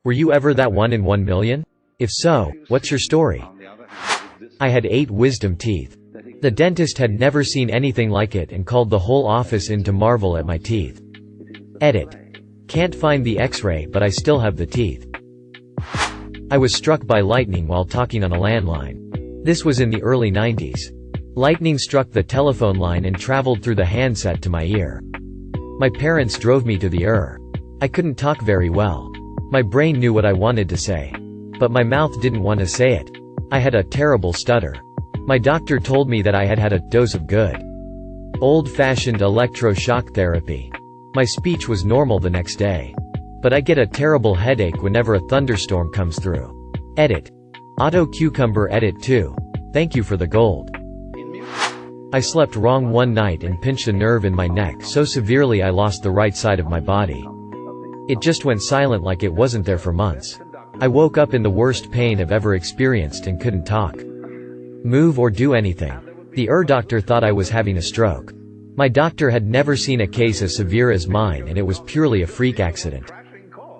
Were you ever that 1 in 1 million? If so, what's your story? I had 8 wisdom teeth. The dentist had never seen anything like it and called the whole office in to marvel at my teeth. Edit. Can't find the X-ray, but I still have the teeth. I was struck by lightning while talking on a landline. This was in the early 90s. Lightning struck the telephone line and traveled through the handset to my ear. My parents drove me to the ER. I couldn't talk very well. My brain knew what I wanted to say, but my mouth didn't want to say it. I had a terrible stutter. My doctor told me that I had had a dose of good old-fashioned electroshock therapy. My speech was normal the next day. But I get a terrible headache whenever a thunderstorm comes through. Edit. Auto Cucumber Edit 2. Thank you for the gold. I slept wrong one night and pinched a nerve in my neck so severely I lost the right side of my body. It just went silent like it wasn't there for months. I woke up in the worst pain I've ever experienced and couldn't talk, move or do anything. The doctor thought I was having a stroke. My doctor had never seen a case as severe as mine and it was purely a freak accident.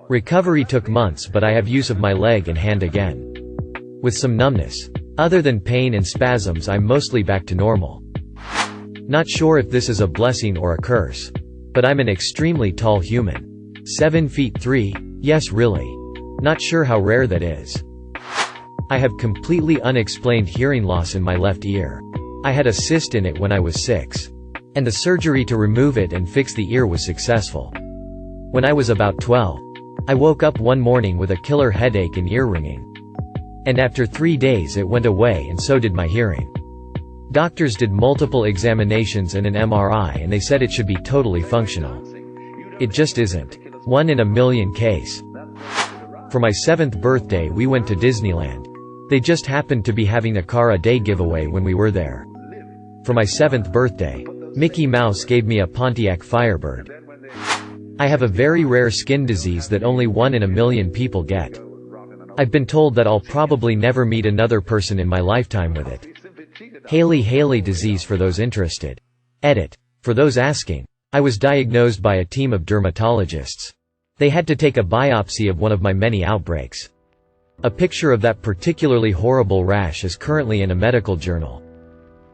Recovery took months, but I have use of my leg and hand again, with some numbness. Other than pain and spasms, I'm mostly back to normal. Not sure if this is a blessing or a curse, but I'm an extremely tall human. 7 feet 3, yes really. Not sure how rare that is. I have completely unexplained hearing loss in my left ear. I had a cyst in it when I was 6. And the surgery to remove it and fix the ear was successful. When I was about 12, I woke up one morning with a killer headache and ear ringing. And after 3 days it went away and so did my hearing. Doctors did multiple examinations and an MRI and they said it should be totally functional. It just isn't. 1 in a million case. For my 7th birthday we went to Disneyland. They just happened to be having a car a day giveaway when we were there. For my 7th birthday, Mickey Mouse gave me a Pontiac Firebird. I have a very rare skin disease that only 1 in a million people get. I've been told that I'll probably never meet another person in my lifetime with it. Haley disease for those interested. Edit. For those asking, I was diagnosed by a team of dermatologists. They had to take a biopsy of one of my many outbreaks. A picture of that particularly horrible rash is currently in a medical journal.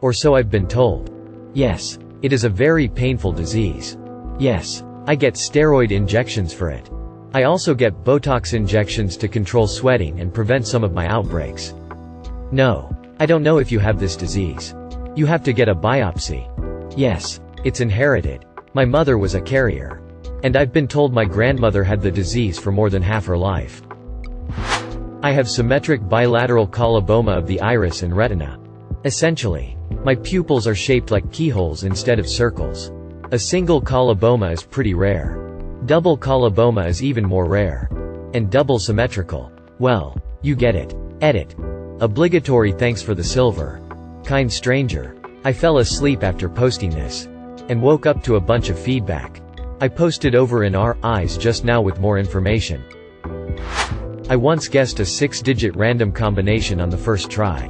Or so I've been told. Yes, it is a very painful disease. Yes, I get steroid injections for it. I also get Botox injections to control sweating and prevent some of my outbreaks. No, I don't know if you have this disease. You have to get a biopsy. Yes, it's inherited. My mother was a carrier. And I've been told my grandmother had the disease for more than half her life. I have symmetric bilateral coloboma of the iris and retina. Essentially, my pupils are shaped like keyholes instead of circles. A single coloboma is pretty rare. Double coloboma is even more rare. And double symmetrical. Well, you get it. Edit. Obligatory thanks for the silver. Kind stranger. I fell asleep after posting this. And woke up to a bunch of feedback. I posted over in our eyes just now with more information. I once guessed a 6-digit random combination on the first try.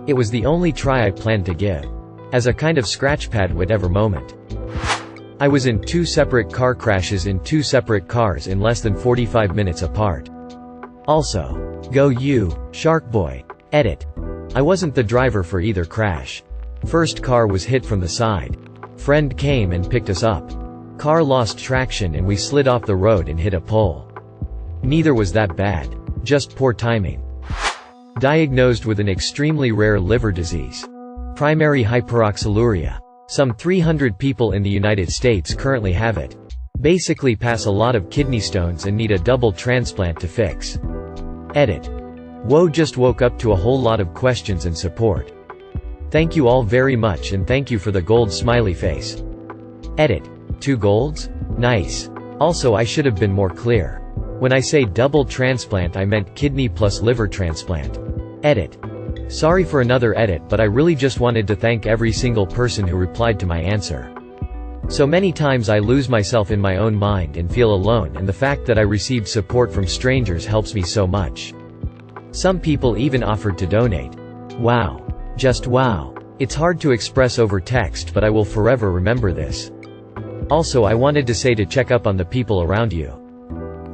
It was the only try I planned to give. As a kind of scratchpad whatever moment. I was in 2 separate car crashes in 2 separate cars in less than 45 minutes apart. Also, go you, Shark Boy. Edit. I wasn't the driver for either crash. First car was hit from the side. Friend came and picked us up. Car lost traction and we slid off the road and hit a pole. Neither was that bad. Just poor timing. Diagnosed with an extremely rare liver disease. Primary hyperoxaluria. Some 300 people in the United States currently have it. Basically pass a lot of kidney stones and need a double transplant to fix. Edit. Whoa, just woke up to a whole lot of questions and support. Thank you all very much and thank you for the gold smiley face. Edit. 2 golds? Nice. Also I should have been more clear. When I say double transplant I meant kidney plus liver transplant. Edit. Sorry for another edit, but I really just wanted to thank every single person who replied to my answer. So many times I lose myself in my own mind and feel alone, and the fact that I received support from strangers helps me so much. Some people even offered to donate. Wow. Just wow. It's hard to express over text, but I will forever remember this. Also I wanted to say to check up on the people around you.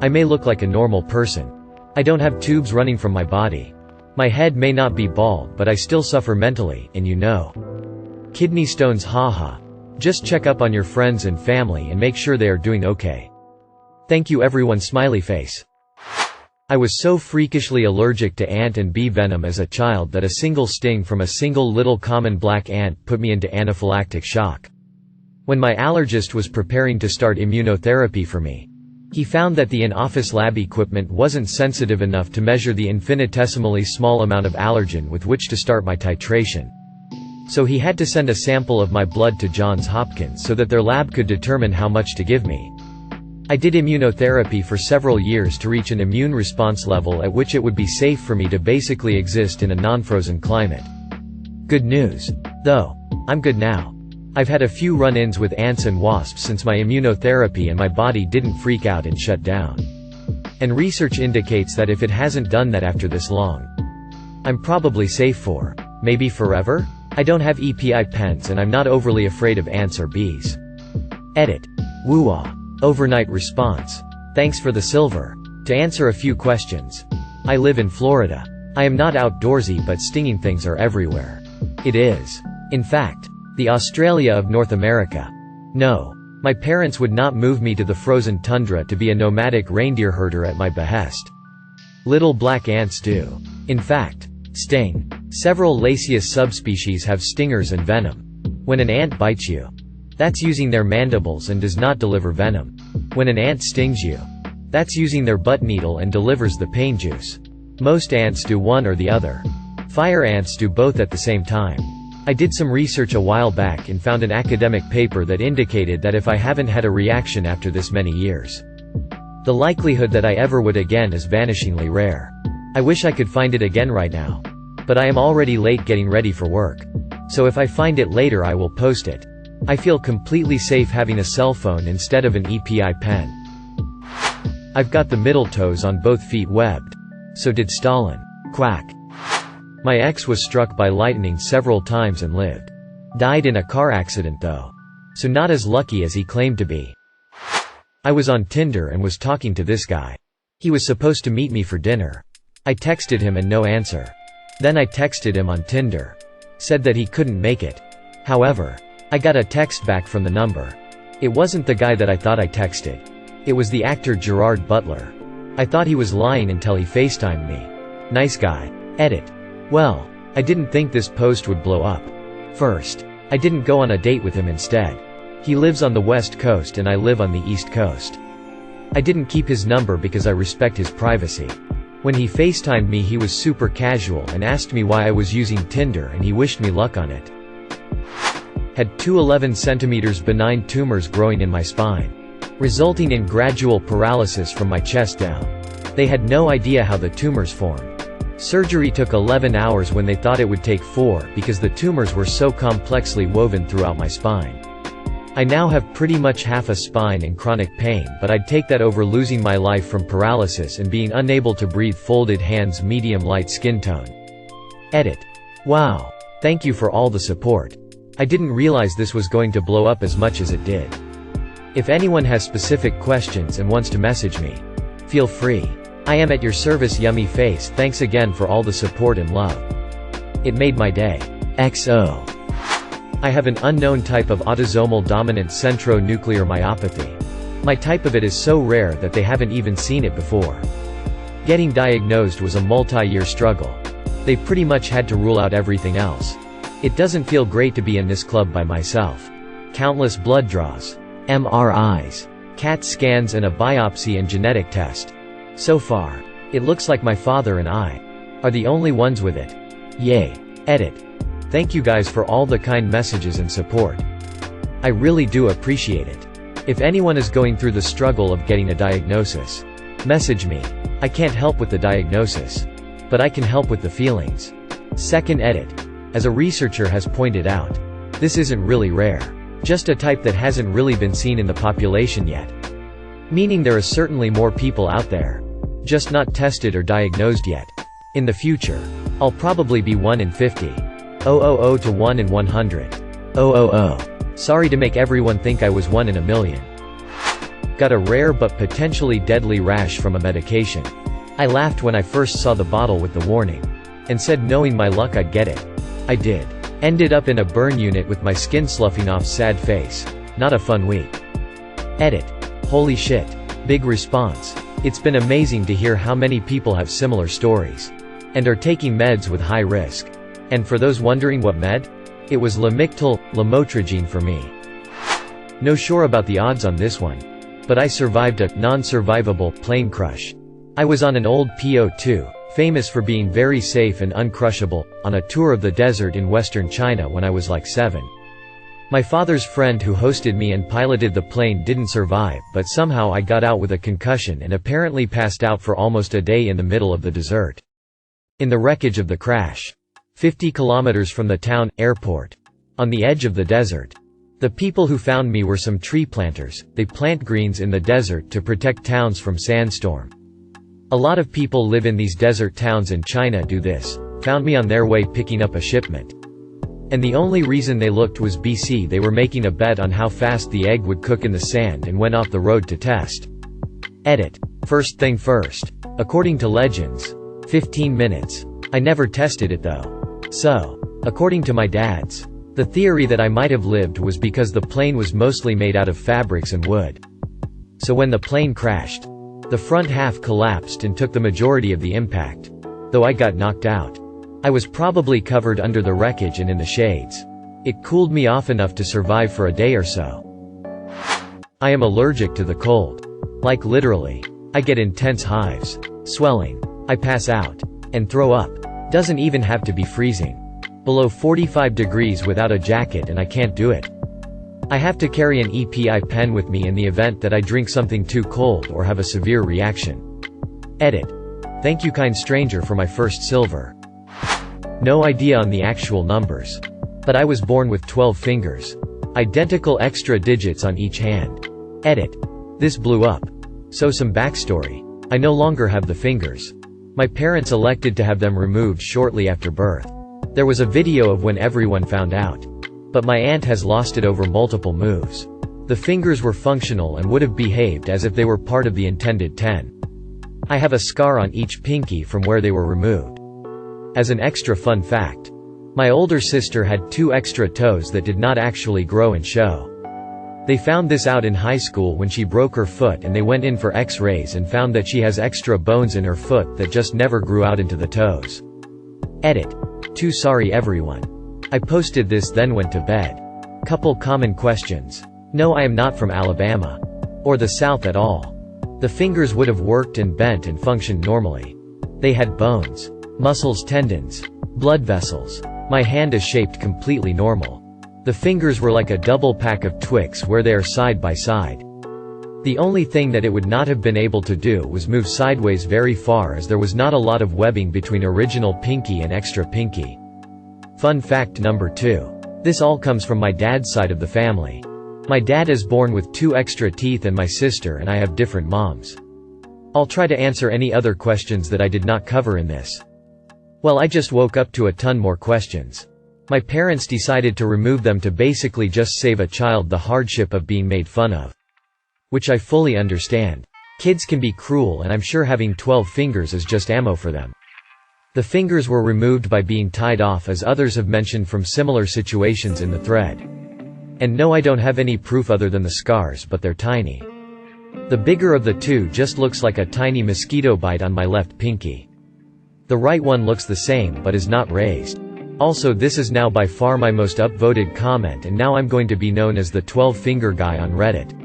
I may look like a normal person. I don't have tubes running from my body. My head may not be bald, but I still suffer mentally, and you know. Kidney stones, haha. Just check up on your friends and family and make sure they are doing okay. Thank you everyone, smiley face. I was so freakishly allergic to ant and bee venom as a child that a single sting from a single little common black ant put me into anaphylactic shock. When my allergist was preparing to start immunotherapy for me, he found that the in-office lab equipment wasn't sensitive enough to measure the infinitesimally small amount of allergen with which to start my titration. So he had to send a sample of my blood to Johns Hopkins so that their lab could determine how much to give me. I did immunotherapy for several years to reach an immune response level at which it would be safe for me to basically exist in a non-frozen climate. Good news, though. I'm good now. I've had a few run-ins with ants and wasps since my immunotherapy and my body didn't freak out and shut down. And research indicates that if it hasn't done that after this long, I'm probably safe for, maybe forever? I don't have EpiPens and I'm not overly afraid of ants or bees. Edit. Woo-ah. Overnight response. Thanks for the silver. To answer a few questions. I live in Florida. I am not outdoorsy, but stinging things are everywhere. It is, in fact, the Australia of North America. No. My parents would not move me to the frozen tundra to be a nomadic reindeer herder at my behest. Little black ants do, in fact, sting. Several Lasius subspecies have stingers and venom. When an ant bites you, that's using their mandibles and does not deliver venom. When an ant stings you, that's using their butt needle and delivers the pain juice. Most ants do one or the other. Fire ants do both at the same time. I did some research a while back and found an academic paper that indicated that if I haven't had a reaction after this many years, the likelihood that I ever would again is vanishingly rare. I wish I could find it again right now. But I am already late getting ready for work. So if I find it later I will post it. I feel completely safe having a cell phone instead of an EpiPen. I've got the middle toes on both feet webbed. So did Stalin. Quack. My ex was struck by lightning several times and lived. Died in a car accident though. So not as lucky as he claimed to be. I was on Tinder and was talking to this guy. He was supposed to meet me for dinner. I texted him and no answer. Then I texted him on Tinder. Said that he couldn't make it. However, I got a text back from the number. It wasn't the guy that I thought I texted. It was the actor Gerard Butler. I thought he was lying until he FaceTimed me. Nice guy. Edit. Well, I didn't think this post would blow up. First, I didn't go on a date with him instead. He lives on the West Coast and I live on the East Coast. I didn't keep his number because I respect his privacy. When he FaceTimed me he was super casual and asked me why I was using Tinder and he wished me luck on it. Had 2 11 cm benign tumors growing in my spine, resulting in gradual paralysis from my chest down. They had no idea how the tumors formed. Surgery took 11 hours when they thought it would take 4 because the tumors were so complexly woven throughout my spine. I now have pretty much half a spine and chronic pain, but I'd take that over losing my life from paralysis and being unable to breathe. Folded hands, medium light skin tone. Edit. Wow. Thank you for all the support. I didn't realize this was going to blow up as much as it did. If anyone has specific questions and wants to message me, feel free. I am at your service, yummy face. Thanks again for all the support and love. It made my day. XO. I have an unknown type of autosomal dominant centronuclear myopathy. My type of it is so rare that they haven't even seen it before. Getting diagnosed was a multi-year struggle. They pretty much had to rule out everything else. It doesn't feel great to be in this club by myself. Countless blood draws, MRIs, CAT scans and a biopsy and genetic test. So far, it looks like my father and I are the only ones with it. Yay. Edit. Thank you guys for all the kind messages and support. I really do appreciate it. If anyone is going through the struggle of getting a diagnosis, message me. I can't help with the diagnosis, but I can help with the feelings. Second edit. As a researcher has pointed out, this isn't really rare. Just a type that hasn't really been seen in the population yet. Meaning there are certainly more people out there, just not tested or diagnosed yet. In the future, I'll probably be 1 in 50. 000 to 1 in 100. 000. Sorry to make everyone think I was 1 in a million. Got a rare but potentially deadly rash from a medication. I laughed when I first saw the bottle with the warning. And said knowing my luck I'd get it. I did. Ended up in a burn unit with my skin sloughing off, sad face. Not a fun week. Edit. Holy shit. Big response. It's been amazing to hear how many people have similar stories. And are taking meds with high risk. And for those wondering what med? It was Lamictal, lamotrigine for me. No sure about the odds on this one. But I survived a non-survivable plane crush. I was on an old PO2, famous for being very safe and uncrushable, on a tour of the desert in western China when I was like 7. My father's friend who hosted me and piloted the plane didn't survive, but somehow I got out with a concussion and apparently passed out for almost a day in the middle of the desert. In the wreckage of the crash. 50 kilometers from the town, airport. On the edge of the desert. The people who found me were some tree planters. They plant greens in the desert to protect towns from sandstorm. A lot of people live in these desert towns in China do this. Found me on their way picking up a shipment. And the only reason they looked was BC they were making a bet on how fast the egg would cook in the sand and went off the road to test. Edit. First thing first. According to legends. 15 minutes. I never tested it though. So, according to my dad's, the theory that I might have lived was because the plane was mostly made out of fabrics and wood. So when the plane crashed, the front half collapsed and took the majority of the impact. Though I got knocked out. I was probably covered under the wreckage and in the shades. It cooled me off enough to survive for a day or so. I am allergic to the cold. Like literally. I get intense hives. Swelling. I pass out. And throw up. Doesn't even have to be freezing. Below 45 degrees without a jacket and I can't do it. I have to carry an EPI pen with me in the event that I drink something too cold or have a severe reaction. Edit. Thank you kind stranger for my first silver. No idea on the actual numbers. But I was born with 12 fingers. Identical extra digits on each hand. Edit. This blew up. So some backstory. I no longer have the fingers. My parents elected to have them removed shortly after birth. There was a video of when everyone found out. But my aunt has lost it over multiple moves. The fingers were functional and would have behaved as if they were part of the intended 10. I have a scar on each pinky from where they were removed. As an extra fun fact, my older sister had 2 extra toes that did not actually grow and show. They found this out in high school when she broke her foot and they went in for x-rays and found that she has extra bones in her foot that just never grew out into the toes. Edit. Too sorry everyone. I posted this then went to bed. Couple common questions. No, I am not from Alabama. Or the South at all. The fingers would have worked and bent and functioned normally. They had bones, muscles, tendons, blood vessels. My hand is shaped completely normal. The fingers were like a double pack of Twix where they are side by side. The only thing that it would not have been able to do was move sideways very far as there was not a lot of webbing between original pinky and extra pinky. Fun fact number 2. This all comes from my dad's side of the family. My dad is born with 2 extra teeth and my sister and I have different moms. I'll try to answer any other questions that I did not cover in this. Well, I just woke up to a ton more questions. My parents decided to remove them to basically just save a child the hardship of being made fun of. Which I fully understand. Kids can be cruel and I'm sure having 12 fingers is just ammo for them. The fingers were removed by being tied off as others have mentioned from similar situations in the thread. And no, I don't have any proof other than the scars, but they're tiny. The bigger of the 2 just looks like a tiny mosquito bite on my left pinky. The right one looks the same but is not raised. Also, this is now by far my most upvoted comment and now I'm going to be known as the 12-finger guy on Reddit.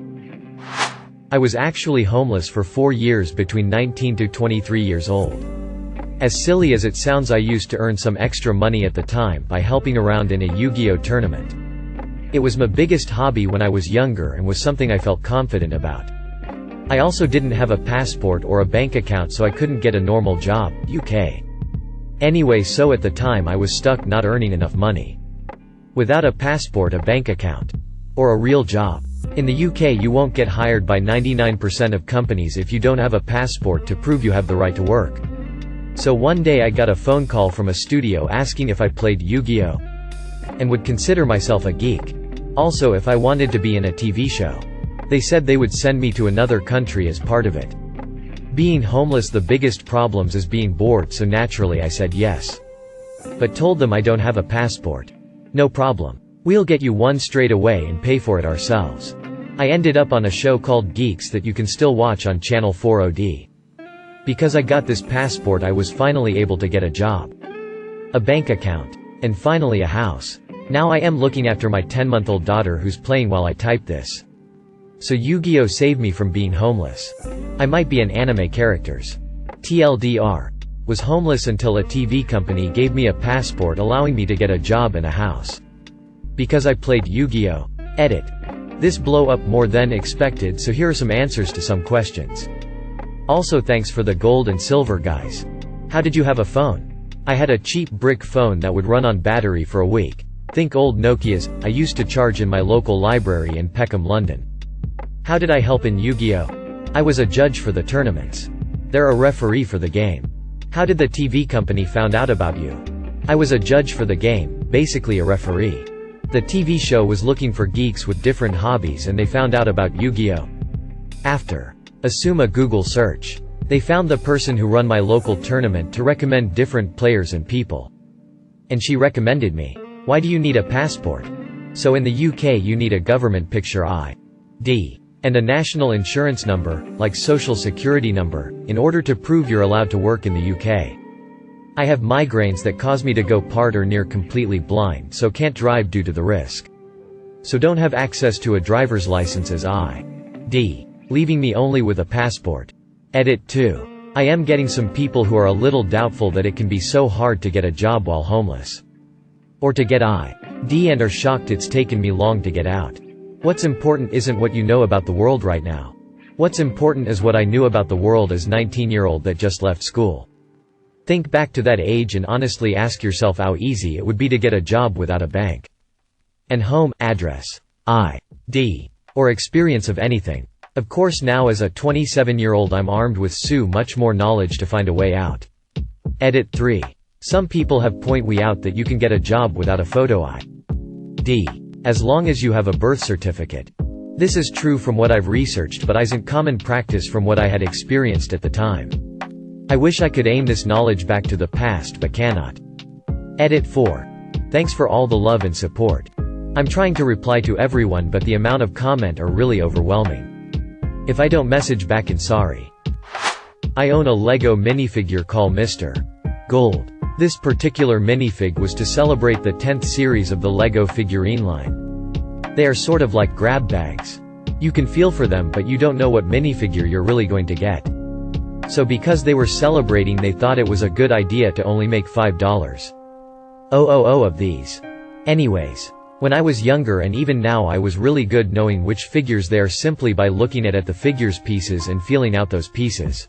I was actually homeless for 4 years between 19 to 23 years old. As silly as it sounds, I used to earn some extra money at the time by helping around in a Yu-Gi-Oh tournament. It was my biggest hobby when I was younger and was something I felt confident about. I also didn't have a passport or a bank account, so I couldn't get a normal job, UK. Anyway, so at the time I was stuck not earning enough money. Without a passport, a bank account, or a real job. In the UK you won't get hired by 99% of companies if you don't have a passport to prove you have the right to work. So one day I got a phone call from a studio asking if I played Yu-Gi-Oh! And would consider myself a geek. Also if I wanted to be in a TV show. They said they would send me to another country as part of it. Being homeless, the biggest problems is being bored, so naturally I said yes. But told them I don't have a passport. No problem. We'll get you one straight away and pay for it ourselves. I ended up on a show called Geeks that you can still watch on Channel 4OD. Because I got this passport, I was finally able to get a job, a bank account, and finally a house. Now I am looking after my 10-month-old daughter who's playing while I type this. So Yu-Gi-Oh saved me from being homeless. I might be an anime characters. TLDR. Was homeless until a TV company gave me a passport allowing me to get a job and a house. Because I played Yu-Gi-Oh! Edit. This blow up more than expected, so here are some answers to some questions. Also thanks for the gold and silver guys. How did you have a phone? I had a cheap brick phone that would run on battery for a week. Think old Nokias. I used to charge in my local library in Peckham, London. How did I help in Yu-Gi-Oh? I was a judge for the tournaments. They're a referee for the game. How did the TV company found out about you? I was a judge for the game, basically a referee. The TV show was looking for geeks with different hobbies and they found out about Yu-Gi-Oh! After. Assume a Google search. They found the person who run my local tournament to recommend different players and people. And she recommended me. Why do you need a passport? So in the UK you need a government picture ID. And a national insurance number, like social security number, in order to prove you're allowed to work in the UK. I have migraines that cause me to go part or near completely blind, so can't drive due to the risk. So don't have access to a driver's license as ID, leaving me only with a passport. Edit 2. I am getting some people who are a little doubtful that it can be so hard to get a job while homeless. Or to get ID and are shocked it's taken me long to get out. What's important isn't what you know about the world right now. What's important is what I knew about the world as 19-year-old that just left school. Think back to that age and honestly ask yourself how easy it would be to get a job without a bank and home address, ID, or experience of anything. Of course now as a 27-year-old I'm armed with much more knowledge to find a way out. Edit 3. Some people have pointed out that you can get a job without a photo ID. As long as you have a birth certificate. This is true from what I've researched but isn't common practice from what I had experienced at the time. I wish I could aim this knowledge back to the past but cannot. Edit 4. Thanks for all the love and support. I'm trying to reply to everyone but the amount of comment are really overwhelming. If I don't message back, I'm sorry. I own a Lego minifigure called Mr. Gold. This particular minifig was to celebrate the 10th series of the Lego figurine line. They are sort of like grab bags. You can feel for them but you don't know what minifigure you're really going to get. So because they were celebrating they thought it was a good idea to only make $5,000 of these. Anyways, when I was younger and even now I was really good knowing which figures they are simply by looking at the figures pieces and feeling out those pieces.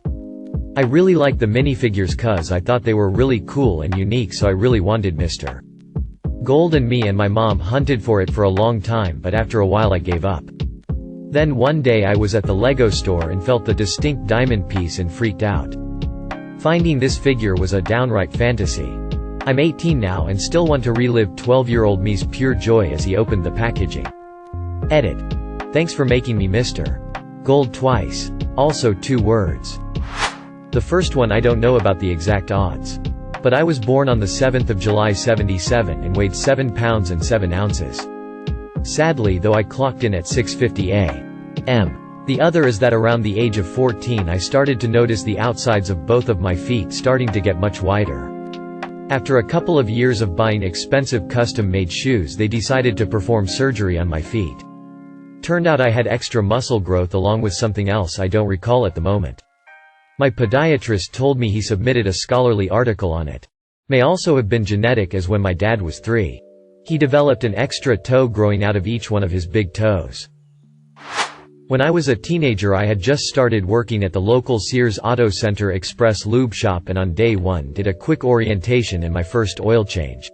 I really liked the minifigures cause I thought they were really cool and unique, so I really wanted Mr. Gold, and me and my mom hunted for it for a long time but after a while I gave up. Then one day I was at the Lego store and felt the distinct diamond piece and freaked out. Finding this figure was a downright fantasy. I'm 18 now and still want to relive 12-year-old me's pure joy as he opened the packaging. Edit. Thanks for making me Mr. Gold twice. Also 2 words. The first one I don't know about the exact odds. But I was born on the 7th of July 77 and weighed 7 pounds and 7 ounces. Sadly though I clocked in at 6:50 a.m. The other is that around the age of 14 I started to notice the outsides of both of my feet starting to get much wider. After a couple of years of buying expensive custom-made shoes they decided to perform surgery on my feet. Turned out I had extra muscle growth along with something else I don't recall at the moment. My podiatrist told me he submitted a scholarly article on it. May also have been genetic as when my dad was 3. He developed an extra toe growing out of each one of his big toes. When I was a teenager I had just started working at the local Sears Auto Center Express Lube shop and on day 1 did a quick orientation and my first oil change.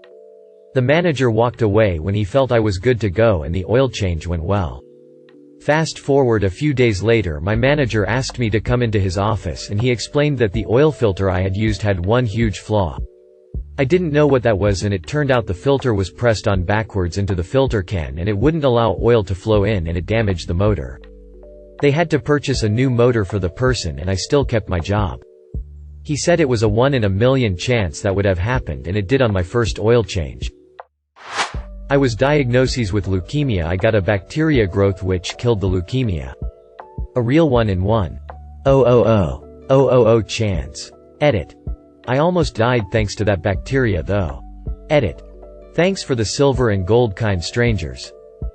The manager walked away when he felt I was good to go and the oil change went well. Fast forward a few days later my manager asked me to come into his office and he explained that the oil filter I had used had one huge flaw. I didn't know what that was and it turned out the filter was pressed on backwards into the filter can and it wouldn't allow oil to flow in and it damaged the motor. They had to purchase a new motor for the person and I still kept my job. He said it was a 1 in a million chance that would have happened, and it did on my first oil change. I was diagnosed with leukemia. I got a bacteria growth which killed the leukemia. A real 1 in 1,000,000 chance. Edit. I almost died thanks to that bacteria though. Edit. Thanks for the silver and gold, kind strangers.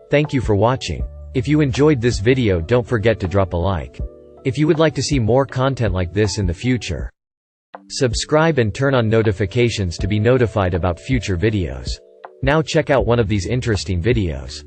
Thank you for watching. If you enjoyed this video, don't forget to drop a like. If you would like to see more content like this in the future, subscribe and turn on notifications to be notified about future videos. Now check out one of these interesting videos.